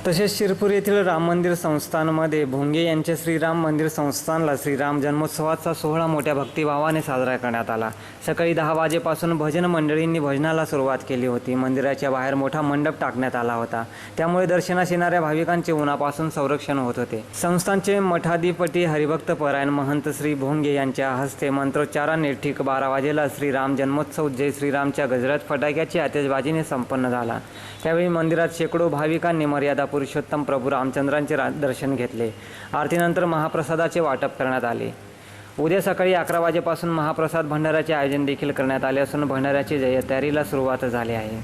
तसेच शिरपूर येथील राम मंदिर संस्थानमध्ये भोंगे यांच्या श्रीराम मंदिर संस्थानला श्रीराम जन्मोत्सवाचा सोहळा मोठ्या भक्तिभावाने साजरा करण्यात आला। सकाळी 10 वाजेपासून भजन मंडळींनी भजनाला सुरुवात केली होती। मंदिराच्या बाहेर मोठा मंडप टाकण्यात आला होता, त्यामुळे दर्शनास येणाऱ्या भाविकांचे उन्हापासून संरक्षण होत होते। संस्थानचे मठाधिपती हरिभक्त परायण महंत श्री भोंगे यांच्या हस्ते मंत्रोच्चाराने ठीक 12 वाजेला श्रीराम जन्मोत्सव जय श्रीरामच्या गजरात फटाक्याची आतिषबाजीने संपन्न झाला। त्यावेळी मंदिरात शेकडो भाविकांनी मर्यादा पुरुषोत्तम प्रभू रामचंद्रांचे दर्शन घेतले। आरतीनंतर महाप्रसादाचे वाटप करण्यात आले। उद्या सकाळी 11 वाजेपासून महाप्रसाद भंडाऱ्याचे आयोजन देखील करण्यात आले असून भंडाऱ्याची तयारीला सुरुवात झाली आहे।